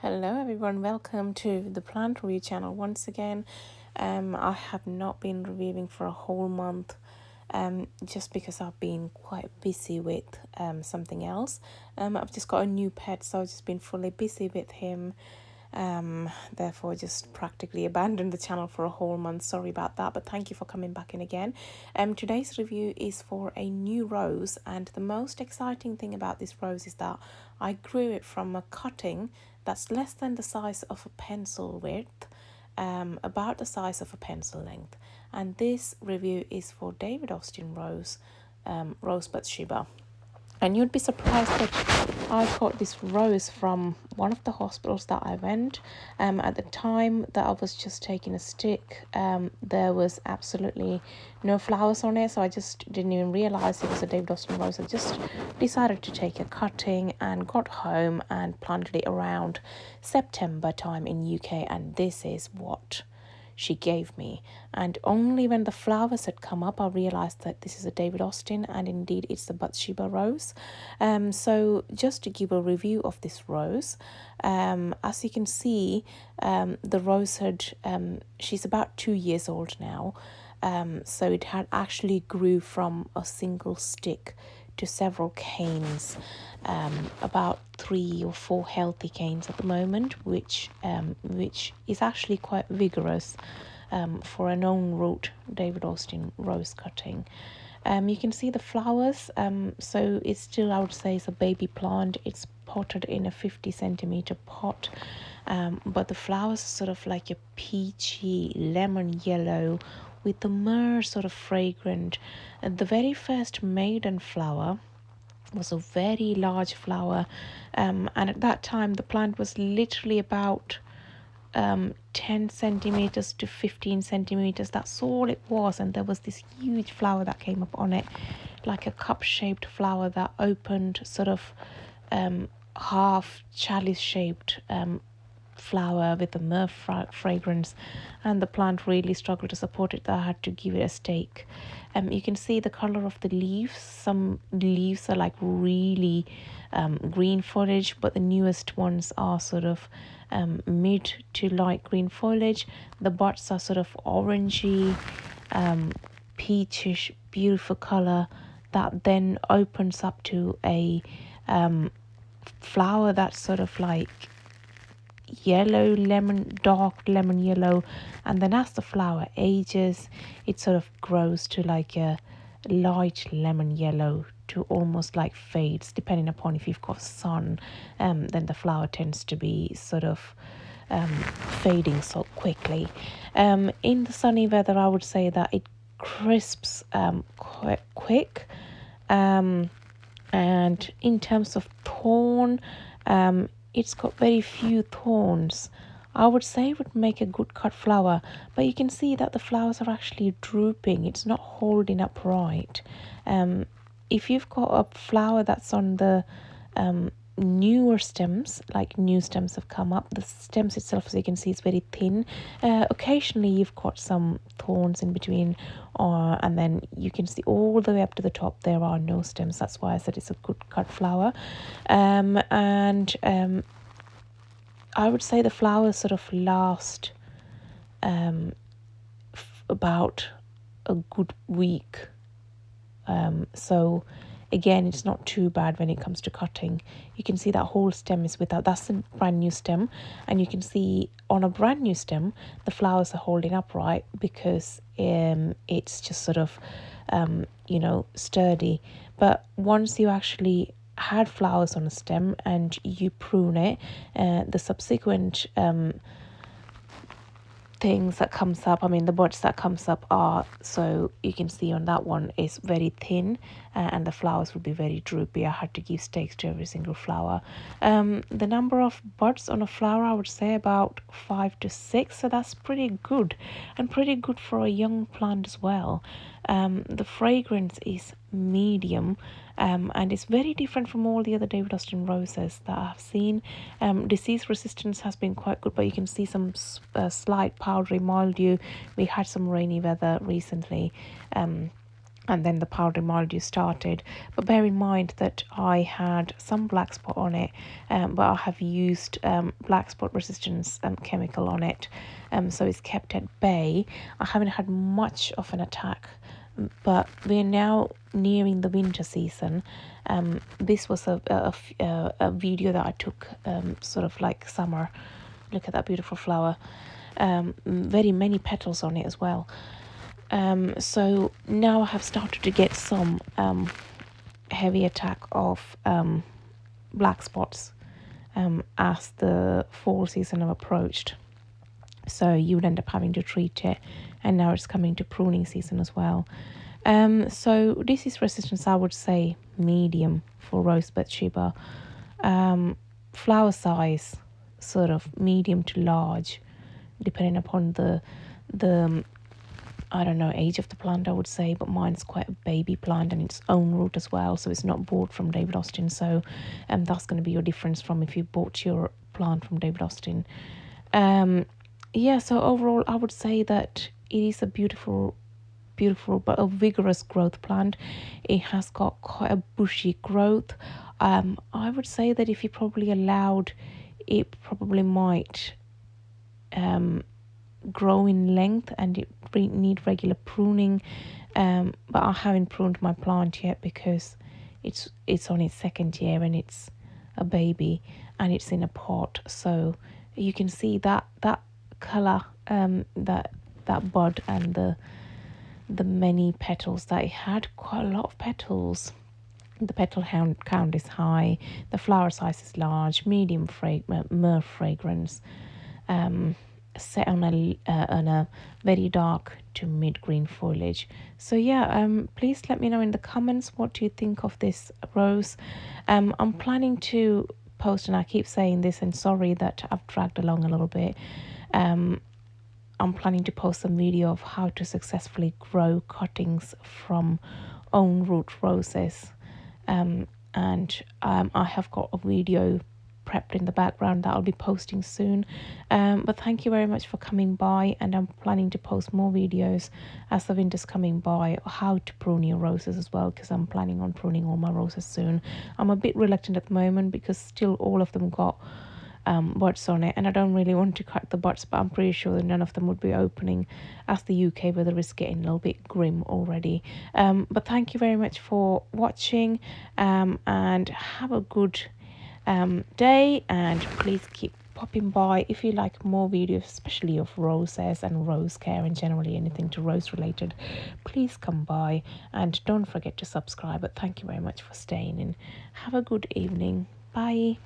Hello everyone, welcome to the plant review channel once again. I have not been reviewing for a whole month just because I've been quite busy with something else. I've just got a new pet, so I've just been fully busy with him. Therefore just practically abandoned the channel for a whole month. Sorry about that, but thank you for coming back in again. Today's review is for a new rose, and the most exciting thing about this rose is that I grew it from a cutting that's less than the size of a pencil width, about the size of a pencil length. And this review is for David Austin Rose, Rose Bathsheba. And you'd be surprised that I got this rose from one of the hospitals that I went. At the time that I was just taking a stick, there was absolutely no flowers on it, so I just didn't even realise it was a David Austin rose. I just decided to take a cutting and got home and planted it around September time in UK, and this is what she gave me. And only when the flowers had come up I realized that this is a David Austin, and indeed it's the Bathsheba rose. So just to give a review of this rose, as you can see, the rose had she's about 2 years old now, so it had actually grew from a single stick to several canes, about 3 or 4 healthy canes at the moment, which is actually quite vigorous for a known root David Austin rose cutting. You can see the flowers, so it's still, I would say, it's a baby plant. It's potted in a 50 centimeter pot, but the flowers are sort of like a peachy lemon yellow with the myrrh sort of fragrant. The very first maiden flower was a very large flower, and at that time the plant was literally about 10 centimeters to 15 centimeters. That's all it was, and there was this huge flower that came up on it, like a cup-shaped flower that opened, sort of half chalice-shaped flower with the myrrh fragrance, and the plant really struggled to support it. I had to give it a stake. You can see the color of the leaves. Some leaves are like really green foliage, but the newest ones are sort of mid to light green foliage. The buds are sort of orangey, peachish, beautiful color that then opens up to a flower that's sort of like yellow lemon, dark lemon yellow, and then as the flower ages it sort of grows to like a light lemon yellow to almost like fades, depending upon if you've got sun. Then the flower tends to be sort of fading so quickly. In the sunny weather I would say that it crisps quite quick, and in terms of thorn, it's got very few thorns. I would say it would make a good cut flower, but you can see that the flowers are actually drooping. It's not holding upright. If you've got a flower that's on the newer stems, like new stems have come up, the stems itself, as you can see, is very thin. Occasionally you've got some thorns in between, and then you can see all the way up to the top there are no stems. That's why I said it's a good cut flower. I would say the flowers sort of last about a good week. So again, it's not too bad when it comes to cutting. You can see that whole stem is without, that's a brand new stem, and you can see on a brand new stem the flowers are holding upright because it's just sort of sturdy. But once you actually had flowers on a stem and you prune it, the subsequent things that comes up, the buds that comes up are, so you can see on that one, is very thin, and the flowers would be very droopy. I had to give stakes to every single flower. The number of buds on a flower, I would say about 5 to 6, so that's pretty good, and pretty good for a young plant as well. The fragrance is medium, and it's very different from all the other David Austin roses that I've seen. Disease resistance has been quite good, but you can see some slight powdery mildew. We had some rainy weather recently, and then the powdery mildew started. But bear in mind that I had some black spot on it, but I have used black spot resistance chemical on it, so it's kept at bay. I haven't had much of an attack, but we're now nearing the winter season. This was a video that I took sort of like summer. Look at that beautiful flower. Very many petals on it as well. So now I have started to get some heavy attack of black spots as the fall season have approached. So you would end up having to treat it, and now it's coming to pruning season as well. So this is resistance, I would say, medium for Rose Bathsheba. Flower size, sort of medium to large, depending upon the I don't know, age of the plant, I would say, but mine's quite a baby plant and its own root as well, so it's not bought from David Austin. So that's going to be your difference from if you bought your plant from David Austin. Yeah, so overall I would say that it is a beautiful but a vigorous growth plant. It has got quite a bushy growth. I would say that if you probably allowed, it probably might grow in length, and it need regular pruning, but I haven't pruned my plant yet because it's on its second year and it's a baby and it's in a pot. So you can see that color, that bud, and the many petals that it had. Quite a lot of petals. The petal count is high, the flower size is large, medium myrrh fragrance, set on a very dark to mid-green foliage. So yeah, please let me know in the comments what do you think of this rose. I'm planning to post, and I keep saying this, and sorry that I've dragged along a little bit. I'm planning to post some video of how to successfully grow cuttings from own root roses, and I have got a video prepped in the background that I'll be posting soon. But thank you very much for coming by, and I'm planning to post more videos as the winter's coming by, how to prune your roses as well, because I'm planning on pruning all my roses soon. I'm a bit reluctant at the moment because still all of them got buds on it, and I don't really want to cut the buds, but I'm pretty sure that none of them would be opening as the UK weather is getting a little bit grim already. But thank you very much for watching, and have a good day, and please keep popping by if you like more videos, especially of roses and rose care and generally anything to rose related. Please come by, and don't forget to subscribe. But thank you very much for staying in. Have a good evening. Bye.